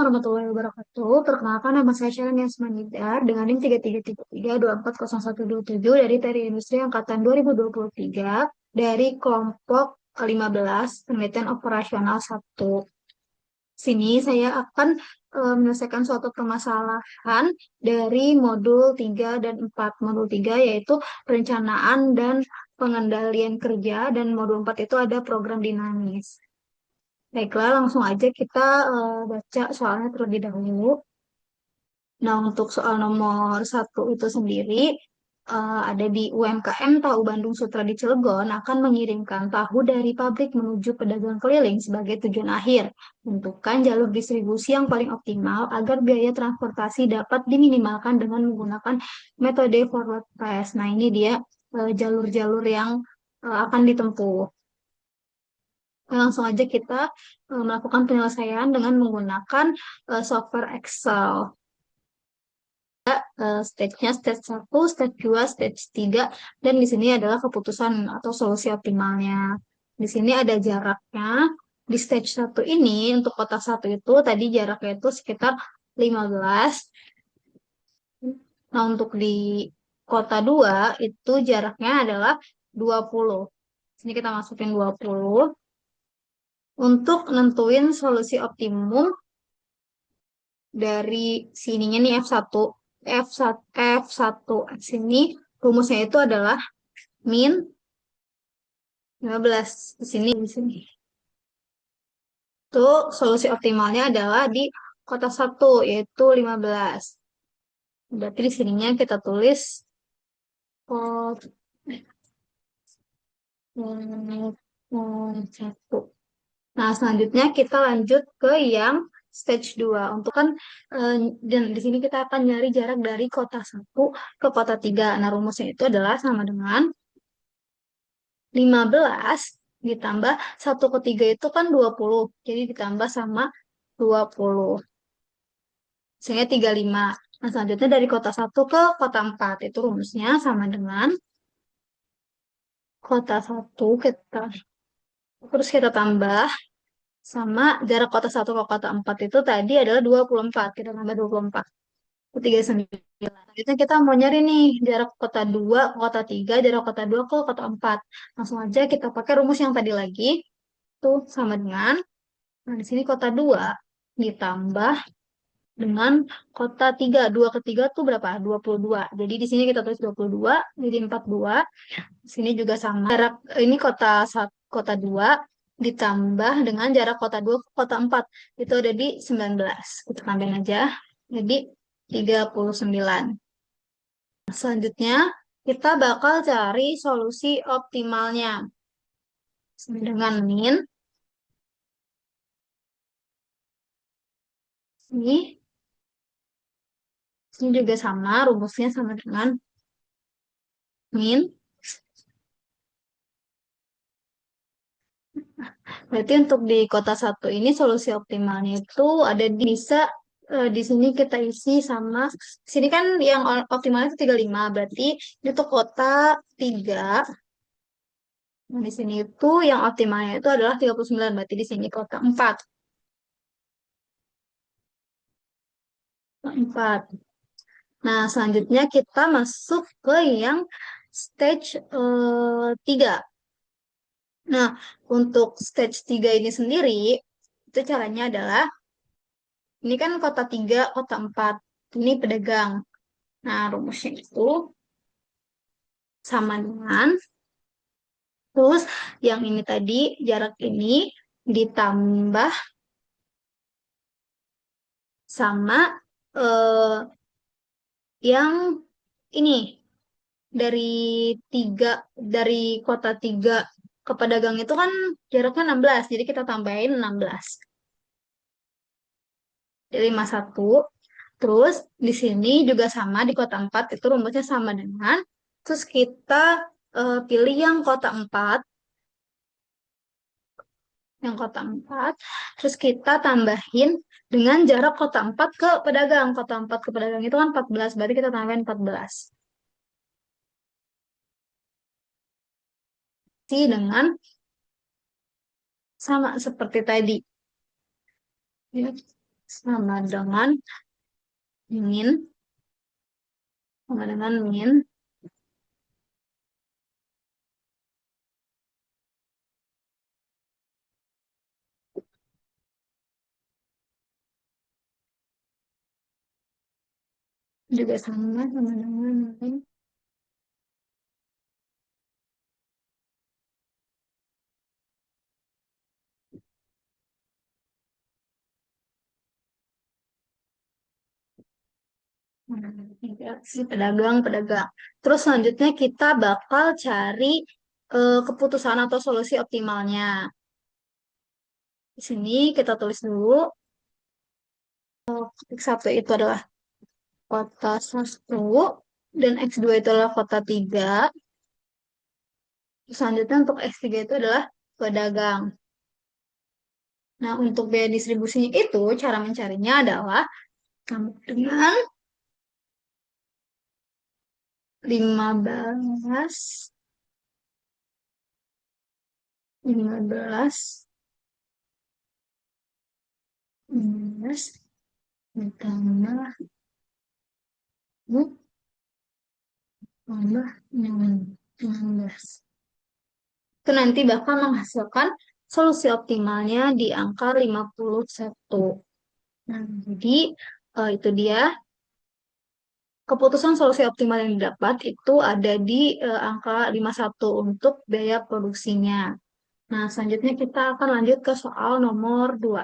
warahmatullahi wabarakatuh. Perkenalkan nama saya Sharon Yasmanidar dengan NIM 3333240127 dari Teknik Industri Angkatan 2023 dari kelompok 15 Penelitian Operasional 1. Sini saya akan menyelesaikan suatu permasalahan dari modul 3 dan 4. Modul 3 yaitu perencanaan dan pengendalian kerja dan modul 4 itu ada program dinamis. Baiklah, langsung aja kita baca soalnya terlebih dahulu. Nah, untuk soal nomor 1 itu sendiri, ada di UMKM Tahu Bandung Sutra di Cilegon akan mengirimkan tahu dari pabrik menuju pedagang keliling sebagai tujuan akhir. Tentukan jalur distribusi yang paling optimal agar biaya transportasi dapat diminimalkan dengan menggunakan metode forward price. Nah, ini dia jalur-jalur yang akan ditempuh. Langsung aja kita melakukan penyelesaian dengan menggunakan software Excel. Stage-nya stage 1, stage 2, stage 3, dan di sini adalah keputusan atau solusi optimalnya. Di sini ada jaraknya. Di stage 1 ini, untuk kota 1 itu, tadi jaraknya itu sekitar 15. Nah, untuk di kota 2, itu jaraknya adalah 20. Sini kita masukin 20. Untuk nentuin solusi optimum dari sininya nih F1, F1, F1 sini rumusnya itu adalah min 15 di sini. Itu solusi optimalnya adalah di kota 1 yaitu 15. Berarti di sininya kita tulis kota 1. Nah, selanjutnya kita lanjut ke yang stage 2. Untuk kan dan di sini kita akan nyari jarak dari kota 1 ke kota 3. Nah, rumusnya itu adalah sama dengan 15 ditambah 1/3 itu kan 20. Jadi ditambah sama 20. Sehingga 35. Nah, selanjutnya dari kota 1 ke kota 4. Itu rumusnya sama dengan kota 1 kita terus kita tambah sama jarak kota 1 ke kota 4 itu tadi adalah 24. Kita tambah 24. Itu 39. Selanjutnya kita mau nyari nih jarak kota 2 ke kota 3, jarak kota 2 ke kota 4. Langsung aja kita pakai rumus yang tadi lagi. Itu sama dengan, nah di sini kota 2 ditambah dengan kota 3. 2 ke 3 tuh berapa? 22. Jadi di sini kita tulis 22, jadi 42. Di sini juga sama. Jarak ini kota 2 ditambah dengan jarak kota 2 ke kota 4. Itu ada di 19. Kita tambahin aja. Jadi 39. Selanjutnya, kita bakal cari solusi optimalnya. Dengan min, ini, ini juga sama, rumusnya sama dengan min. Berarti untuk di kota 1 ini solusi optimalnya itu ada bisa di sini kita isi sama sini kan yang optimalnya itu 35. Berarti itu kota 3. Nah, di sini itu yang optimalnya itu adalah 39. Berarti di sini kota 4. 4. Nah, selanjutnya kita masuk ke yang stage 3. Nah, untuk stage 3 ini sendiri itu caranya adalah ini kan kota 3, kota 4. Ini pedagang. Nah, rumusnya itu sama dengan, terus yang ini tadi, jarak ini ditambah sama yang ini, dari 3, dari kota 3 ke pedagang itu kan jaraknya 16, jadi kita tambahin 16. Jadi 51. Terus di sini juga sama di kota 4 itu rumusnya sama dengan, terus kita pilih yang kota 4, terus kita tambahin dengan jarak kota 4 ke pedagang. Kota 4 ke pedagang itu kan 14, berarti kita tambahin 14. Dengan sama seperti tadi. Ya. sama dengan min, sama dengan min juga sama dengan min. Tiga, si pedagang. Terus selanjutnya kita bakal cari keputusan atau solusi optimalnya. Di sini kita tulis dulu, X1 itu adalah kota satu dan X2 itu adalah kota 3. Selanjutnya untuk X3 itu adalah pedagang. Nah, untuk biaya distribusinya itu, cara mencarinya adalah sama dengan 15, 15, 15 ditambah tambah 16. Itu nanti bakal menghasilkan solusi optimalnya di angka 51. Nah, jadi itu dia keputusan solusi optimal yang didapat itu ada di angka 51 untuk biaya produksinya. Nah, selanjutnya kita akan lanjut ke soal nomor 2.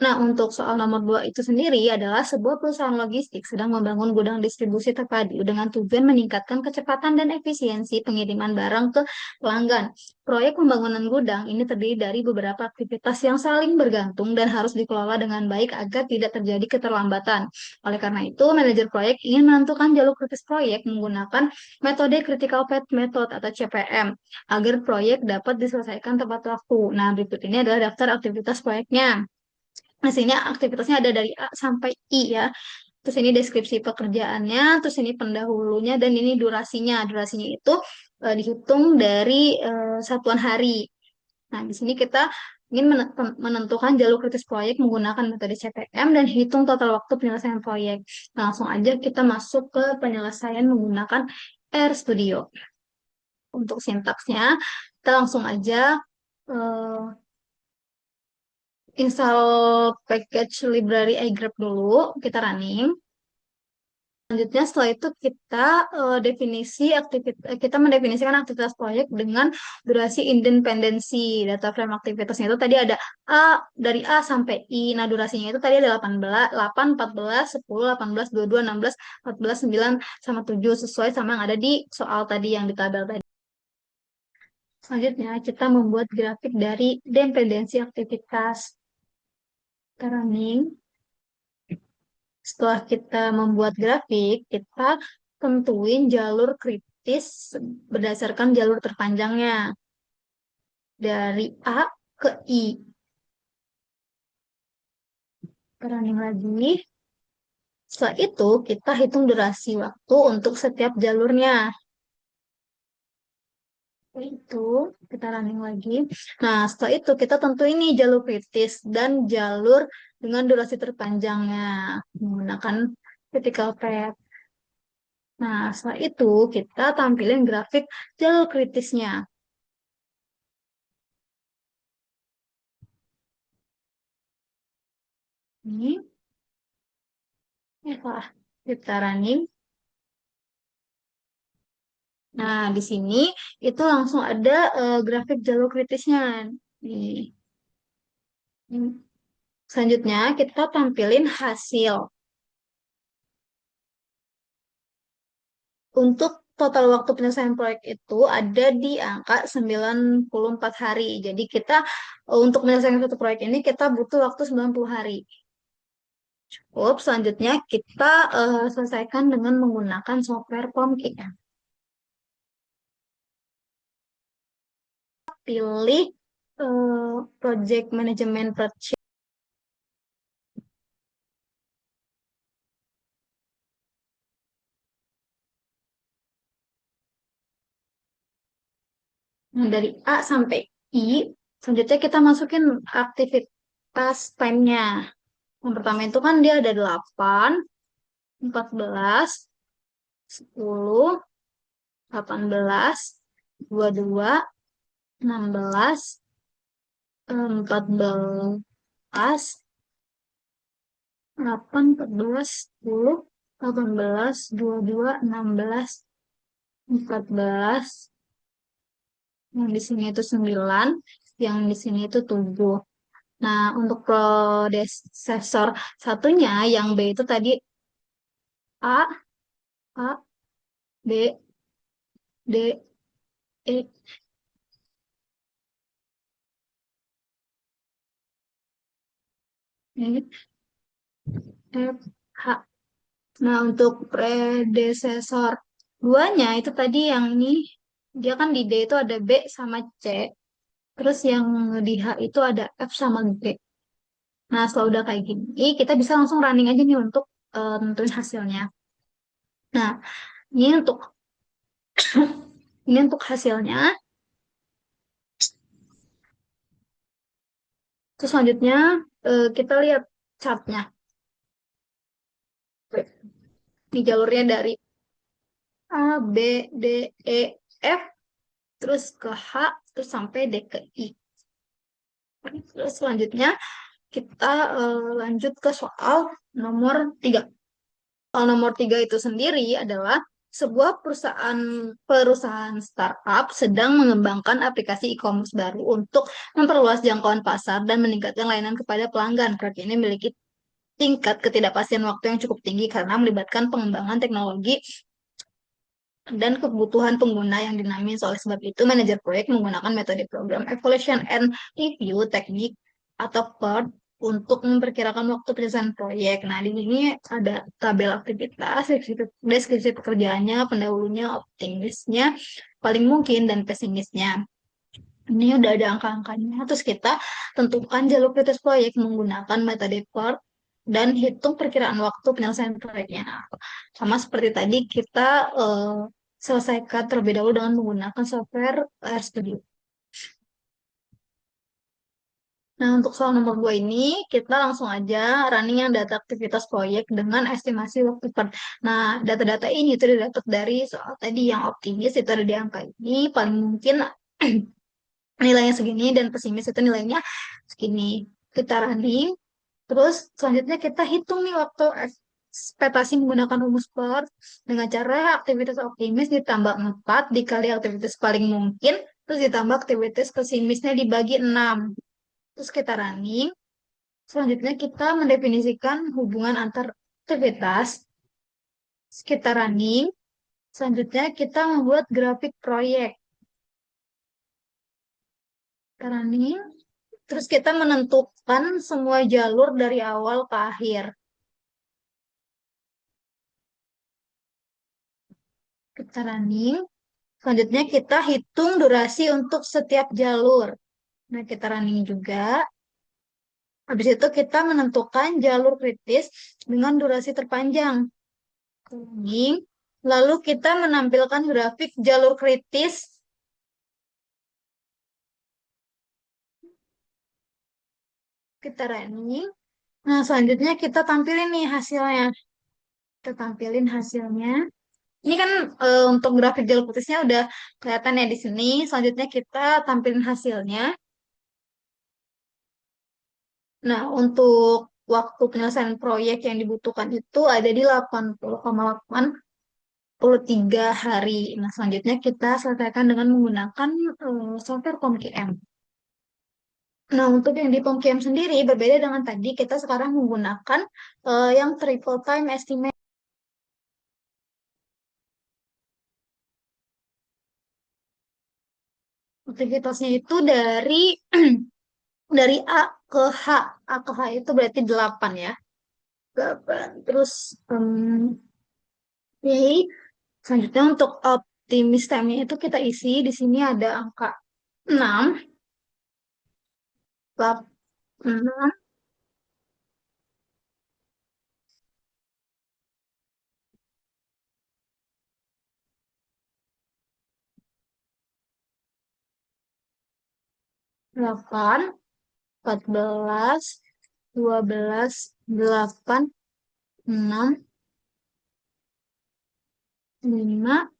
Nah, untuk soal nomor 2 itu sendiri adalah sebuah perusahaan logistik sedang membangun gudang distribusi terpadu dengan tujuan meningkatkan kecepatan dan efisiensi pengiriman barang ke pelanggan. Proyek pembangunan gudang ini terdiri dari beberapa aktivitas yang saling bergantung dan harus dikelola dengan baik agar tidak terjadi keterlambatan. Oleh karena itu, manajer proyek ingin menentukan jalur kritis proyek menggunakan metode Critical Path Method atau CPM agar proyek dapat diselesaikan tepat waktu. Nah, berikut ini adalah daftar aktivitas proyeknya. Nah, sini aktivitasnya ada dari A sampai I ya. Terus ini deskripsi pekerjaannya, terus ini pendahulunya, dan ini durasinya. Durasinya itu dihitung dari satuan hari. Nah, di sini kita ingin menentukan jalur kritis proyek menggunakan metode CPM dan hitung total waktu penyelesaian proyek. Nah, langsung aja kita masuk ke penyelesaian menggunakan RStudio. Untuk sintaksnya, kita langsung aja eh, install package library iGrep dulu, kita running. Selanjutnya setelah itu kita kita mendefinisikan aktivitas proyek dengan durasi independensi. Data frame aktivitasnya itu tadi ada dari A sampai I. Nah, durasinya itu tadi ada 18, 8, 14, 10, 18, 22, 16, 14, 9 sama 7 sesuai sama yang ada di soal tadi yang di tabel tadi. Selanjutnya kita membuat grafik dari dependensi aktivitas. Kita running. Setelah kita membuat grafik, kita tentuin jalur kritis berdasarkan jalur terpanjangnya dari A ke I. Running lagi. Setelah itu, kita hitung durasi waktu untuk setiap jalurnya. Itu kita running lagi. Nah, setelah itu kita tentu ini jalur kritis dan jalur dengan durasi terpanjangnya menggunakan critical path. Nah, setelah itu kita tampilin grafik jalur kritisnya. Ini, wah, kita running. Nah, di sini itu langsung ada grafik jalur kritisnya. Nih. Selanjutnya kita tampilin hasil. Untuk total waktu penyelesaian proyek itu ada di angka 94 hari. Jadi kita untuk menyelesaikan satu proyek ini kita butuh waktu 90 hari. Cukup, selanjutnya kita selesaikan dengan menggunakan software Formkit. Pilih Project Management Project dari A sampai I. Selanjutnya kita masukin aktivitas time-nya. Yang pertama itu kan dia ada 8, 14, 10, 18, 22, 16, 14, 8, 14, 10, 18, 22, 16, 14, yang di sini itu 9, yang di sini itu 7. Nah, untuk predesesor satunya yang B itu tadi A, A, B, D, E, E, F, H. Nah, untuk predesesor duanya itu tadi yang ini, dia kan di D itu ada B sama C. Terus yang di H itu ada F sama G. Nah, setelah udah kayak gini, kita bisa langsung running aja nih untuk nentuin hasilnya. Nah, ini untuk ini untuk hasilnya. Terus selanjutnya kita lihat chartnya. Di jalurnya dari A, B, D, E, F, terus ke H, terus sampai D ke I. Terus selanjutnya kita lanjut ke soal nomor 3. Soal nomor 3 itu sendiri adalah sebuah perusahaan startup sedang mengembangkan aplikasi e-commerce baru untuk memperluas jangkauan pasar dan meningkatkan layanan kepada pelanggan. Proyek ini memiliki tingkat ketidakpastian waktu yang cukup tinggi karena melibatkan pengembangan teknologi dan kebutuhan pengguna yang dinamis. Oleh sebab itu, manajer proyek menggunakan metode program evaluation and review teknik atau PERT untuk memperkirakan waktu penyelesaian proyek. Nah, di sini ada tabel aktivitas, deskripsi pekerjaannya, pendahulunya, optimisnya, paling mungkin, dan pesimisnya. Ini udah ada angka-angkanya. Terus kita tentukan jalur prioritas proyek menggunakan metode PERT dan hitung perkiraan waktu penyelesaian proyeknya. Nah, sama seperti tadi kita selesaikan terlebih dahulu dengan menggunakan software RStudio. Nah, untuk soal nomor 2 ini, kita langsung aja running yang data aktivitas proyek dengan estimasi waktu per. Nah, data-data ini itu didapat dari soal tadi yang optimis, itu ada di angka ini, paling mungkin nilainya segini, dan pesimis itu nilainya segini. Kita running, terus selanjutnya kita hitung nih waktu ekspektasi menggunakan rumus PERT dengan cara aktivitas optimis ditambah 4 dikali aktivitas paling mungkin, terus ditambah aktivitas pesimisnya dibagi 6. Terus kita running. Selanjutnya kita mendefinisikan hubungan antar aktivitas. Kita running. Selanjutnya kita membuat grafik proyek. Kita running. Terus kita menentukan semua jalur dari awal ke akhir. Kita running. Selanjutnya kita hitung durasi untuk setiap jalur. Nah, kita running juga. Habis itu kita menentukan jalur kritis dengan durasi terpanjang. Running. Lalu kita menampilkan grafik jalur kritis. Kita running. Nah, selanjutnya kita tampilin nih hasilnya. Kita tampilin hasilnya. Ini kan untuk grafik jalur kritisnya udah kelihatan ya di sini. Selanjutnya kita tampilin hasilnya. Nah, untuk waktu penyelesaian proyek yang dibutuhkan itu ada di 80,83 hari. Nah, selanjutnya kita selesaikan dengan menggunakan software PomKM. Nah, untuk yang di PomKM sendiri berbeda dengan tadi, kita sekarang menggunakan yang triple time estimate. Aktivitasnya itu dari A ke H. A ke H itu berarti 8 ya. 8. Terus Y. Selanjutnya untuk optimis time-nya itu kita isi. Di sini ada angka 6, 6, 8, 14, 12, 8, 6, 5,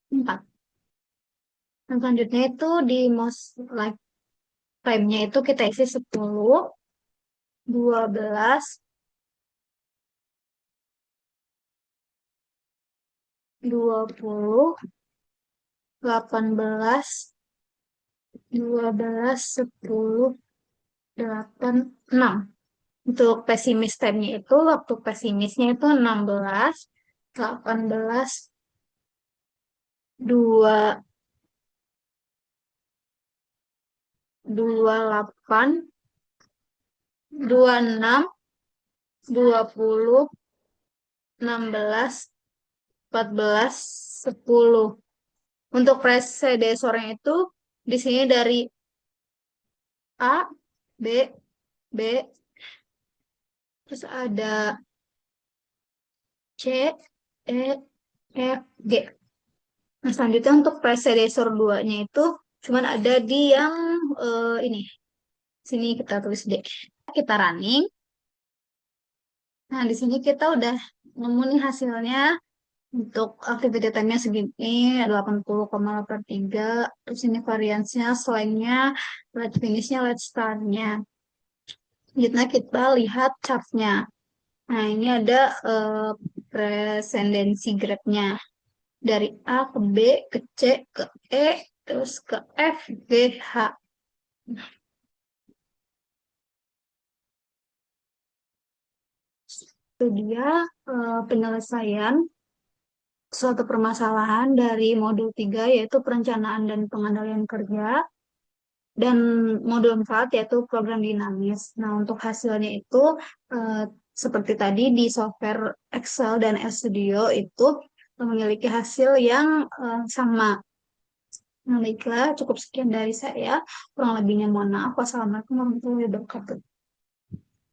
4. Dan selanjutnya itu di most like time-nya itu kita isi 10, 12, 20, 18, 12, 10, 8, 6. Untuk pesimis time-nya itu, waktu pesimisnya itu 16, 18, 2, 28, 26, 20, 16, 14, 10. Untuk presedesornya itu di sini dari A, B, B, terus ada C, E, F, G. Nah, selanjutnya untuk presedesor 2-nya itu cuman ada di yang ini. Sini kita tulis D. Kita running. Nah, di sini kita udah nemu nih hasilnya. Untuk activity time-nya segini 80,83. Terus ini variansnya, selangnya, let's finish-nya, let's start-nya. Selanjutnya kita lihat chart-nya. Nah, ini ada presidency grade-nya. Dari A ke B, ke C, ke E, terus ke F, G, H. Itu dia penyelesaian suatu permasalahan dari modul 3 yaitu perencanaan dan pengendalian kerja, dan modul 4 yaitu program dinamis. Nah, untuk hasilnya itu eh, seperti tadi di software Excel dan RStudio itu memiliki hasil yang sama. Nah, baiklah, cukup sekian dari saya. Kurang lebihnya mohon maaf. Wassalamualaikum warahmatullahi wabarakatuh.